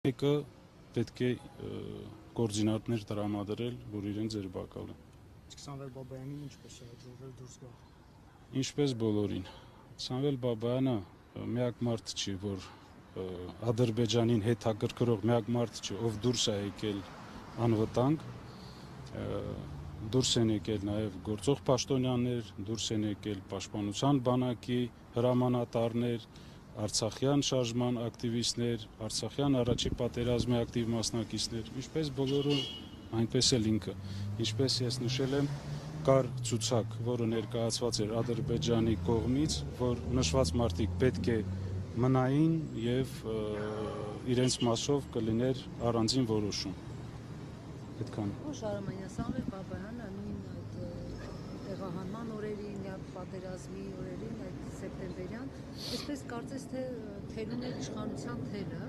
Մեկը պետք է կոորդինատներ տրամադրել, որ իրեն ձերբակալեն։ Իսկ Սամվել Բաբայանին ինչպես է հաջողվել դուրս գալ։ Ինչպես բոլորին։ Սամվել Բաբայանը միակ մարդը չի, որ Ադրբեջանին հետաքրքրող միակ մարդը չի, ով դուրս է եկել անվտանգ, դուրս են եկել նաև գործող պաշտոնյաներ, դուրս են եկել պաշտպանության բանակի հրամանատարներ, Արցախյան շարժման ակտիվիստներ, Արցախյան առաջի պատերազմի ակտիվ մասնակիցներ, ինչպես բոլորը, այնպես էլ ինքը, ինչպես ես նշել եմ, կար ցուցակ, որը ներկայացված էր Ադրբեջանի կողմից, որ նշված մարդիկ պետք է մնային եւ իրենց մասով կլիներ առանձին որոշում։ Այդքան։ Շարամանյան, Սամվել Բաբայանը նույն այդ տեղահանման օրերին, պատերազմի օրերին, այդ սեպտեմբերյան, այսպես կարծես թե թելուն էր իշխանության թելը,